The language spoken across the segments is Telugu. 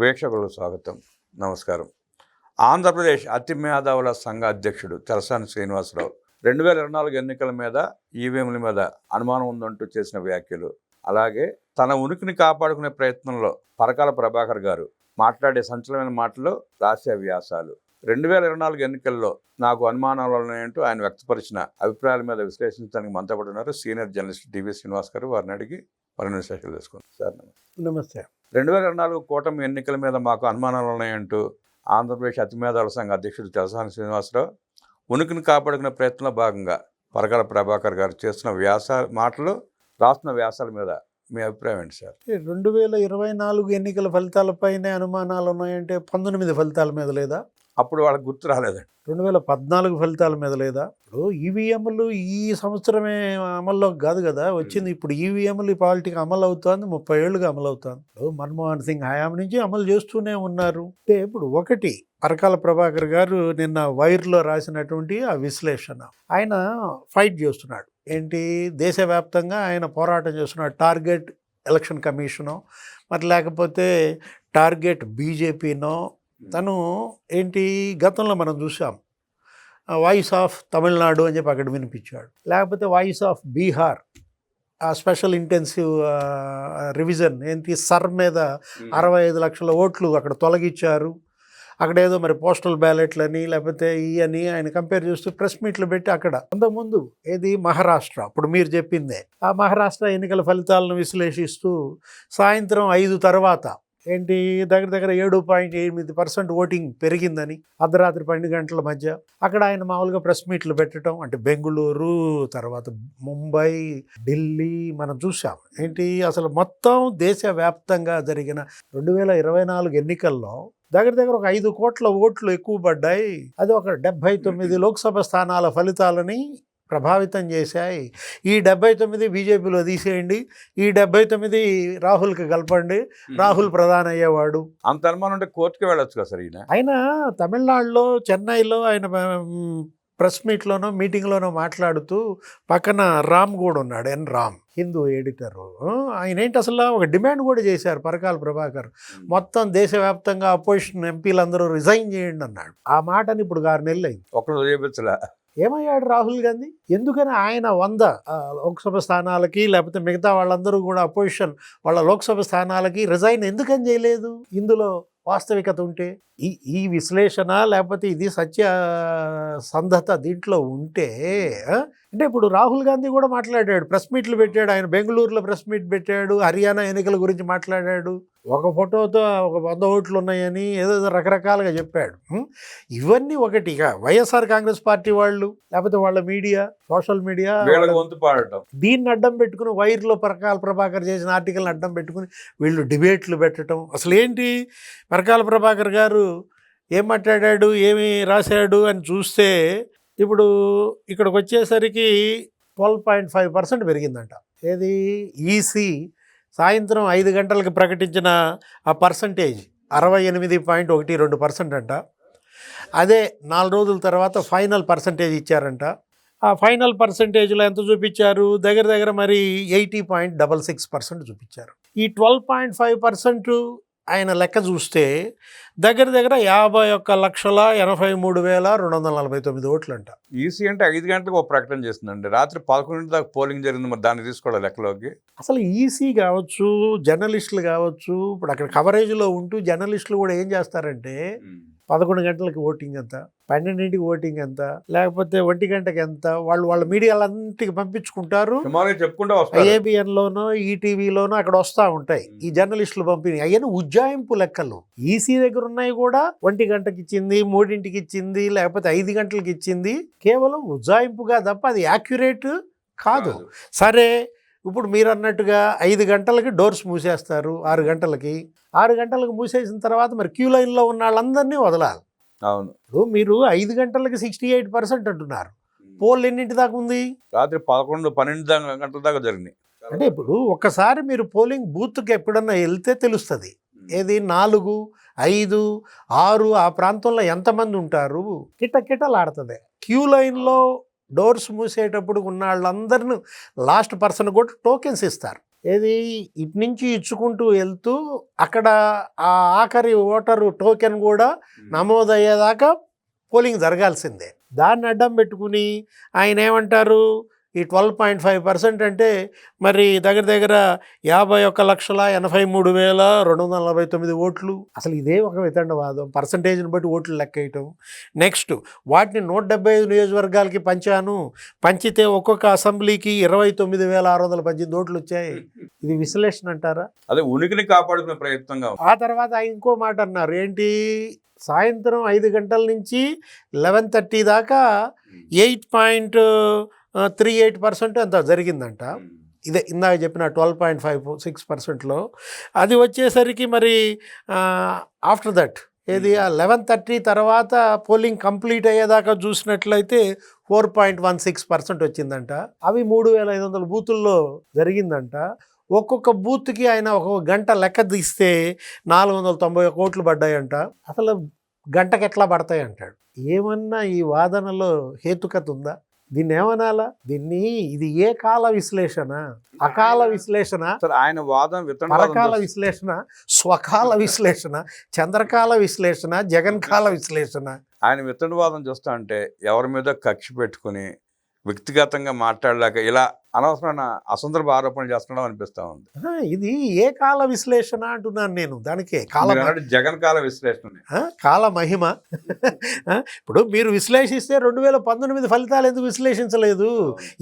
వీక్షకులకు స్వాగతం. నమస్కారం. ఆంధ్రప్రదేశ్ అతి మేధావుల సంఘ అధ్యక్షుడు తలసాని శ్రీనివాసరావు 2024 ఎన్నికల మీద ఈవీఎంల మీద అనుమానం ఉందంటూ చేసిన వ్యాఖ్యలు, అలాగే తన ఉనికిని కాపాడుకునే ప్రయత్నంలో పరకాల ప్రభాకర్ గారు మాట్లాడే సంచలనమైన మాటలు, రాసే వ్యాసాలు 2024 ఎన్నికల్లో నాకు అనుమానాలు ఉన్నాయంటూ ఆయన వ్యక్తపరిచిన అభిప్రాయాల మీద విశ్లేషించడానికి మనతో పాటు ఉన్నారు సీనియర్ జర్నలిస్ట్ టీవీ శ్రీనివాస్ గారు. వారిని అడిగి మరిన్ని విశేషాలు తెలుసుకుంటాం. సార్ నమస్తే. 2024 కూటమి ఎన్నికల మీద మాకు అనుమానాలు ఉన్నాయంటూ ఆంధ్రప్రదేశ్ అతి మేధావుల సంఘ అధ్యక్షుడు తలసాని శ్రీనివాసరావు ఉనికిని కాపాడుకునే ప్రయత్నంలో భాగంగా పరకాల ప్రభాకర్ గారు చేస్తున్న మాటలు, రాస్తున్న వ్యాసాల మీద మీ అభిప్రాయం ఏంటి సార్? 2024 ఎన్నికల ఫలితాలపైనే అనుమానాలు ఉన్నాయంటే 19 ఫలితాల మీద లేదా? అప్పుడు వాళ్ళకి గుర్తు రాలేదండి. 2014 ఫలితాల మీద లేదా? ఇప్పుడు ఈవీఎంలు ఈ సంవత్సరమే అమల్లో కాదు కదా వచ్చింది. ఇప్పుడు ఈవీఎంలు ఈ పాలిటిక్ అమలు అవుతుంది, 30 ఏళ్ళుగా అమలు అవుతుంది. ఇప్పుడు మన్మోహన్ సింగ్ హయాం నుంచి అమలు చేస్తూనే ఉన్నారు. అంటే ఇప్పుడు ఒకటి పరకాల ప్రభాకర్ గారు నిన్న వైర్లో రాసినటువంటి ఆ విశ్లేషణ, ఆయన ఫైట్ చేస్తున్నాడు. ఏంటి, దేశవ్యాప్తంగా ఆయన పోరాటం చేస్తున్నాడు. టార్గెట్ ఎలక్షన్ కమిషనో మరి లేకపోతే టార్గెట్ బీజేపీనో, తను ఏంటి గతంలో మనం చూసాం వాయిస్ ఆఫ్ తమిళనాడు అని చెప్పి అక్కడ వినిపించాడు, లేకపోతే వాయిస్ ఆఫ్ బీహార్ ఆ స్పెషల్ ఇంటెన్సివ్ రివిజన్ ఏంటి సర్ మీద 65 లక్షల ఓట్లు అక్కడ తొలగించారు. అక్కడ ఏదో మరి పోస్టల్ బ్యాలెట్లని లేకపోతే అని ఆయన కంపేర్ చేస్తూ ప్రెస్ మీట్లు పెట్టి అక్కడ అంతకుముందు ఏది మహారాష్ట్ర, ఇప్పుడు మీరు చెప్పిందే ఆ మహారాష్ట్ర ఎన్నికల ఫలితాలను విశ్లేషిస్తూ సాయంత్రం 5 తర్వాత ఏంటి దగ్గర 7.8% ఓటింగ్ పెరిగిందని అర్ధరాత్రి 12 గంటల మధ్య అక్కడ ఆయన మామూలుగా ప్రెస్ మీట్లు పెట్టడం, అంటే బెంగుళూరు తర్వాత ముంబై, ఢిల్లీ మనం చూసాం. ఏంటి అసలు మొత్తం దేశవ్యాప్తంగా జరిగిన 2024 ఎన్నికల్లో దగ్గర ఒక 5 కోట్ల ఓట్లు ఎక్కువ పడ్డాయి. అది ఒక 79 లోక్సభ స్థానాల ఫలితాలని ప్రభావితం చేశాయి. ఈ 79 బీజేపీలో తీసేయండి, ఈ 79 రాహుల్కి కలపండి, రాహుల్ ప్రధాని అయ్యేవాడు. అంత అనుమానం ఉంటే కోర్టుకి వెళ్ళొచ్చు కదా సార్. ఆయన తమిళనాడులో చెన్నైలో ఆయన ప్రెస్ మీట్లోనో మీటింగ్లోనో మాట్లాడుతూ పక్కన రామ్ కూడా ఉన్నాడు, రామ్ హిందూ ఎడిటరు. ఆయన ఏంటి అసలు ఒక డిమాండ్ కూడా చేశారు పరకాల ప్రభాకర్, మొత్తం దేశవ్యాప్తంగా అపోజిషన్ ఎంపీలందరూ రిజైన్ చేయండి అన్నాడు. ఆ మాటని ఇప్పుడు 6 నెలలు అయింది, ఒకరు చేపించలే. ఏమయ్యాడు రాహుల్ గాంధీ? ఎందుకని ఆయన 100 లోక్సభ స్థానాలకి లేకపోతే మిగతా వాళ్ళందరూ కూడా అపోజిషన్ వాళ్ళ లోక్సభ స్థానాలకి రిజైన్ ఎందుకని చేయలేదు? ఇందులో వాస్తవికత ఉంటే ఈ విశ్లేషణ లేకపోతే ఇది సత్యసంధత దీంట్లో ఉంటే అంటే ఇప్పుడు రాహుల్ గాంధీ కూడా మాట్లాడాడు, ప్రెస్ మీట్లు పెట్టాడు. ఆయన బెంగళూరులో ప్రెస్ మీట్ పెట్టాడు, హర్యానా ఎన్నికల గురించి మాట్లాడాడు, ఒక ఫోటోతో ఒక 100 ఓట్లు ఉన్నాయని ఏదో రకరకాలుగా చెప్పాడు. ఇవన్నీ ఒకటి. ఇక వైఎస్ఆర్ కాంగ్రెస్ పార్టీ వాళ్ళు లేకపోతే వాళ్ళ మీడియా, సోషల్ మీడియా దీన్ని అడ్డం పెట్టుకుని వైర్లో పరకాల ప్రభాకర్ చేసిన ఆర్టికల్ని అడ్డం పెట్టుకుని వీళ్ళు డిబేట్లు పెట్టడం. అసలు ఏంటి పరకాల ప్రభాకర్ గారు ఏం మాట్లాడాడు, ఏమి రాశాడు అని చూస్తే ఇప్పుడు ఇక్కడికి వచ్చేసరికి 12.5% పెరిగిందంట. ఏది ఈసీ సాయంత్రం 5 గంటలకు ప్రకటించిన ఆ పర్సంటేజ్ 68.12% అంట. అదే 4 రోజుల తర్వాత ఫైనల్ పర్సంటేజ్ ఇచ్చారంట. ఆ ఫైనల్ పర్సంటేజ్లో ఎంత చూపించారు? దగ్గర మరి 80.66% చూపించారు. ఈ 12.5% ఆయన లెక్క చూస్తే దగ్గర 51,83,249 ఓట్లు అంట. ఈసీ అంటే 5 గంటలకు ఒక ప్రకటన చేస్తుందండి, రాత్రి 11 దాకా పోలింగ్ జరిగింది. మరి దాన్ని తీసుకోవడం లెక్కలోకి. అసలు ఈసీ కావచ్చు, జర్నలిస్టులు కావచ్చు, ఇప్పుడు అక్కడ కవరేజ్లో ఉంటూ జర్నలిస్టులు కూడా ఏం చేస్తారంటే 11 గంటలకి ఓటింగ్ ఎంత, 12ంటికి ఓటింగ్ ఎంత, లేకపోతే 1 గంటకి ఎంత, వాళ్ళ మీడియాలంటికి పంపించుకుంటారు. ఏబిఎన్లోనో ఈటీవీలోనో అక్కడ వస్తూ ఉంటాయి ఈ జర్నలిస్టులు పంపిణీ. అవన్నీ ఉజ్జాయింపు లెక్కలు. ఈసీ దగ్గర ఉన్నాయి కూడా 1 గంటకి ఇచ్చింది, 3ంటికి ఇచ్చింది, లేకపోతే 5 గంటలకి ఇచ్చింది. కేవలం ఉజ్జాయింపుగా తప్ప అది యాక్యురేట్ కాదు. సరే, ఇప్పుడు మీరు అన్నట్టుగా 5 గంటలకి డోర్స్ మూసేస్తారు, 6 గంటలకి. 6 గంటలకు మూసేసిన తర్వాత మరి క్యూ లైన్లో ఉన్న వాళ్ళందరినీ వదలాలి. అవును. ఇప్పుడు మీరు 5 గంటలకి 68% అంటున్నారు. పోల్ ఎన్నింటి దాకా ఉంది? రాత్రి 11-12 గంటల దాకా జరిగినాయి. అంటే ఇప్పుడు ఒక్కసారి మీరు పోలింగ్ బూత్కి ఎప్పుడన్నా వెళ్తే తెలుస్తుంది. ఏది 4, 5, 6 ఆ ప్రాంతంలో ఎంతమంది ఉంటారు. కిటకిటలాడుతుంది. క్యూ లైన్లో డోర్స్ మూసేటప్పుడు ఉన్న వాళ్ళందరినీ లాస్ట్ పర్సన్ కూడా టోకెన్స్ ఇస్తారు. ఏది ఇటు నుంచి ఇచ్చుకుంటూ వెళ్తూ అక్కడ ఆ ఆఖరి ఓటరు టోకెన్ కూడా నమోదయ్యేదాకా పోలింగ్ జరగాల్సిందే. దాన్ని అడ్డం పెట్టుకుని ఆయన ఏమంటారు, ఈ 12.5% అంటే మరి దగ్గర దగ్గర 51,83,249 ఓట్లు. అసలు ఇదే ఒక వితండవాదం, పర్సంటేజ్ని బట్టి ఓట్లు లెక్కేయటం. నెక్స్ట్ వాటిని 175 నియోజకవర్గాలకి పంచితే ఒక్కొక్క అసెంబ్లీకి 29,618 ఓట్లు వచ్చాయి. ఇది విశ్లేషణ అంటారా? అదే ఉనికిని కాపాడుకునే ప్రయత్నంగా ఉంది. ఆ తర్వాత ఆయన ఇంకో మాట అన్నారు, ఏంటి, సాయంత్రం 5 గంటల నుంచి 11:30 దాకా 8.38% అంత జరిగిందంట. ఇదే ఇందాక చెప్పిన 12.56%లో అది వచ్చేసరికి మరి ఆఫ్టర్ దట్ ఏది 11:30 తర్వాత పోలింగ్ కంప్లీట్ అయ్యేదాకా చూసినట్లయితే 4.16% వచ్చిందంట. అవి 3,500 బూతుల్లో జరిగిందంట. ఒక్కొక్క బూత్కి ఆయన ఒక్కొక్క గంట లెక్క తీస్తే 491 కోట్లు పడ్డాయంట. అసలు గంటకి ఎట్లా పడతాయి అంటాడు. ఏమన్నా ఈ వాదనలో హేతుకత ఉందా? దీన్ని ఏమనాలా? ఇది ఏ కాల విశ్లేషణ, అకాల విశ్లేషణ, ఆయన వాదం పరకాల విశ్లేషణ, స్వకాల విశ్లేషణ, చంద్రకాల విశ్లేషణ, జగన్ కాల విశ్లేషణ. ఆయన వితండవాదం చూస్తా అంటే ఎవరి మీద కక్ష పెట్టుకుని వ్యక్తిగతంగా మాట్లాడలేక ఇలా అనవసరమైన అసందర్భ ఆరోపణలు చేస్తున్నాం అనిపిస్తా ఉంది. ఇది ఏ కాల విశ్లేషణ అంటున్నాను నేను. దానికే జగన్ కాల విశ్లేషణ, కాల మహిమ. ఇప్పుడు మీరు విశ్లేషిస్తే 2019 ఫలితాలు ఎందుకు విశ్లేషించలేదు?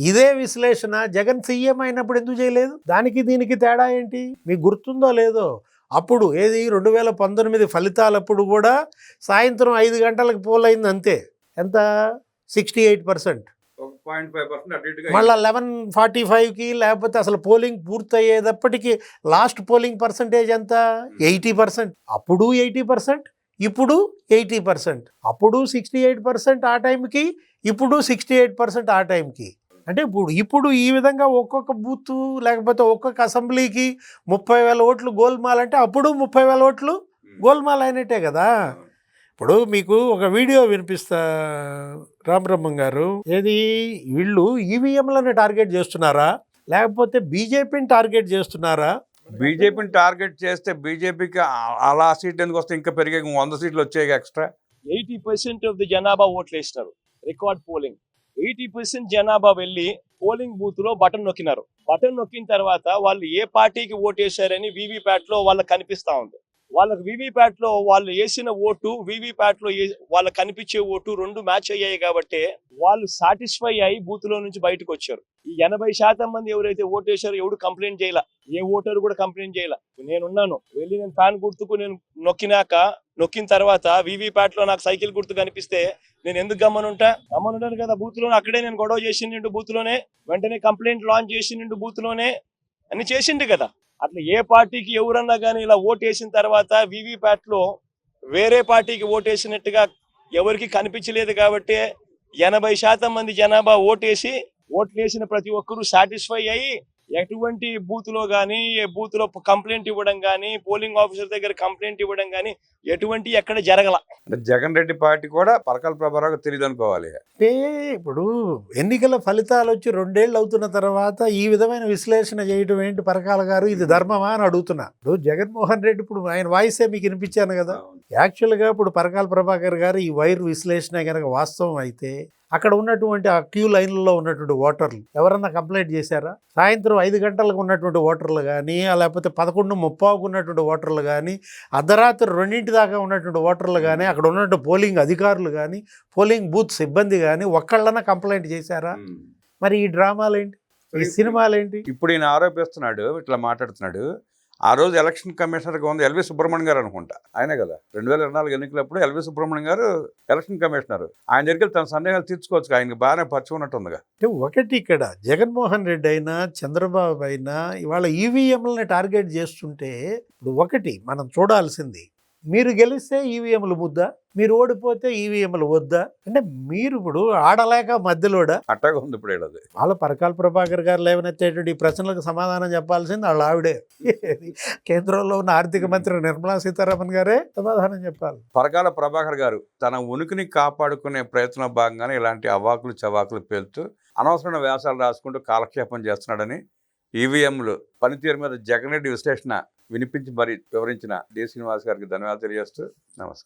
ఇదే విశ్లేషణ జగన్ సీఎం అయినప్పుడు ఎందుకు చేయలేదు? దానికి దీనికి తేడా ఏంటి మీకు గుర్తుందో లేదో? అప్పుడు ఏది 2019 ఫలితాలప్పుడు కూడా సాయంత్రం 5 గంటలకు పోలైంది అంతే. ఎంత? 68%. మళ్ళీ 11:45కి లేకపోతే అసలు పోలింగ్ పూర్తయ్యేటప్పటికి లాస్ట్ పోలింగ్ పర్సంటేజ్ ఎంత? 80%. అప్పుడు 80%, ఇప్పుడు 80%. అప్పుడు 68% ఆ టైంకి, ఇప్పుడు 68% ఆ టైంకి. అంటే ఇప్పుడు ఈ విధంగా ఒక్కొక్క బూత్ లేకపోతే ఒక్కొక్క అసెంబ్లీకి 30,000 ఓట్లు గోల్మాల్ అంటే అప్పుడు 30,000 ఓట్లు గోల్మాల్ అయినట్టే కదా. ఇప్పుడు మీకు ఒక వీడియో వినిపిస్తా రామబ్రహ్మం గారు. ఏది, వీళ్ళు ఈవీఎంలను టార్గెట్ చేస్తున్నారా లేకపోతే బీజేపీని టార్గెట్ చేస్తున్నారా? బీజేపీని టార్గెట్ చేస్తే బీజేపీకి అలా సీట్లు ఎందుకు వస్తాయి? ఇంకా పెరిగే 100 సీట్లు వచ్చాయి ఎక్స్ట్రా. 80% ఆఫ్ ది జనాభా ఓట్లు వేసినారు. రికార్డ్ పోలింగ్ 80% జనాభా వెళ్ళి పోలింగ్ బూత్ లో బటన్ నొక్కినారు. బటన్ నొక్కిన తర్వాత వాళ్ళు ఏ పార్టీకి ఓటు వేశారని వీవీప్యాట్ లో వాళ్ళకి కనిపిస్తా ఉంది. వాళ్ళకి వీవీప్యాట్ లో వాళ్ళు వేసిన ఓటు, వీవీప్యాట్ లో వాళ్ళకి కనిపించే ఓటు రెండు మ్యాచ్ అయ్యాయి కాబట్టి వాళ్ళు సాటిస్ఫై అయ్యి బూత్ లో నుంచి బయటకు వచ్చారు. ఈ 80% మంది ఎవరైతే ఓటు వేశారో ఎవడు కంప్లైంట్ చేయాల, ఏ ఓటరు కూడా కంప్లైంట్ చేయాల. నేనున్నాను, వెళ్ళి నేను ఫ్యాన్ గుర్తుకు నేను నొక్కిన తర్వాత వీవీప్యాట్ లో నాకు సైకిల్ గుర్తు కనిపిస్తే నేను ఎందుకు గమ్మనుంటాను కదా. బూత్ లోనే అక్కడే నేను గొడవ చేసిండు, బూత్ లోనే వెంటనే కంప్లైంట్ లాంచ్ చేసిండు, బూత్ లోనే అని చేసిండు కదా. అట్లా ఏ పార్టీకి ఎవరన్నా కానీ ఇలా ఓటేసిన తర్వాత వీవీప్యాట్ లో వేరే పార్టీకి ఓటేసినట్టుగా ఎవరికి కనిపించలేదు కాబట్టి 80% మంది జనాభా ఓట్లు వేసిన ప్రతి ఒక్కరూ సాటిస్ఫై అయ్యి ఎటువంటి బూత్ లో కానీ, బూత్ లో కంప్లైంట్ ఇవ్వడం కానీ, పోలింగ్ ఆఫీసర్ దగ్గర కంప్లైంట్ ఇవ్వడం కానీ ఎటువంటి ఎక్కడ జరగల. జగన్ రెడ్డి పార్టీ కూడా పరకాల ప్రభావం తెలియదు అనుకోవాలి. అంటే ఇప్పుడు ఎన్నికల ఫలితాలు వచ్చి 2 ఏళ్ళు అవుతున్న తర్వాత ఈ విధమైన విశ్లేషణ చేయడం ఏంటి పరకాల గారు? ఇది ధర్మమా అని అడుగుతున్నా. ఇప్పుడు జగన్మోహన్ రెడ్డి, ఇప్పుడు ఆయన వాయిసే మీకు వినిపించాను కదా. యాక్చువల్గా ఇప్పుడు పరకాల ప్రభాకర్ గారు ఈ వైర్ విశ్లేషణ కనుక వాస్తవం అయితే అక్కడ ఉన్నటువంటి ఆ క్యూ లైన్లలో ఉన్నటువంటి ఓటర్లు ఎవరన్నా కంప్లైంట్ చేశారా? సాయంత్రం 5 గంటలకు ఉన్నటువంటి ఓటర్లు కానీ, లేకపోతే 11:30కు ఉన్నటువంటి ఓటర్లు కానీ, అర్ధరాత్రి 2 దాకా ఉన్నటువంటి ఓటర్లు కానీ, అక్కడ ఉన్నటువంటి పోలింగ్ అధికారులు కానీ, పోలింగ్ బూత్ సిబ్బంది కానీ ఒక్కళ్ళన్నా కంప్లైంట్ చేశారా? మరి ఈ డ్రామాలేంటి, ఈ సినిమాలేంటి? ఇప్పుడు ఈయన ఆరోపిస్తున్నాడు, ఇట్లా మాట్లాడుతున్నాడు. ఆ రోజు ఎలక్షన్ కమిషనర్గా ఉంది ఎల్వి సుబ్రహ్మణ్యం గారు అనుకుంటా, ఆయనే కదా 2024 ఎన్నికలప్పుడు ఎల్వి సుబ్రహ్మణ్యం గారు ఎలక్షన్ కమిషనర్. ఆయన దగ్గర తన సందేహాలు తీర్చుకోవచ్చు, ఆయనకి బాగానే పరిచయం ఉన్నట్టుందిగా. అంటే ఒకటి, ఇక్కడ జగన్మోహన్ రెడ్డి అయినా చంద్రబాబు అయినా ఇవాళ ఈవీఎంలని టార్గెట్ చేస్తుంటే ఇప్పుడు ఒకటి మనం చూడాల్సింది, మీరు గెలిస్తే ఈవీఎంలు ముద్దా, మీరు ఓడిపోతే ఈవీఎంలు వద్దా? అంటే మీరు ఇప్పుడు ఆడలేక మధ్యలోడా? అట్టాగా ఉంది ఇప్పుడు. వాళ్ళ పరకాల ప్రభాకర్ గారు లేవనెత్తేటువంటి ఈ ప్రశ్నలకు సమాధానం చెప్పాల్సింది వాళ్ళ ఆవిడే. కేంద్రంలో ఉన్న ఆర్థిక మంత్రి నిర్మలా సీతారామన్ గారే సమాధానం చెప్పాలి. పరకాల ప్రభాకర్ గారు తన ఉనికిని కాపాడుకునే ప్రయత్నం భాగంగానే ఇలాంటి అవాకులు చవాకులు పేలుతూ అనవసరమైన వ్యాసాలు రాసుకుంటూ కాలక్షేపం చేస్తున్నాడని ఈవీఎంలు పనితీరు మీద జగన్ రెడ్డి విశ్లేషణ వినిపించి మరి వివరించిన డి శ్రీనివాస్ గారికి ధన్యవాదాలు తెలియజేస్తూ నమస్కారం.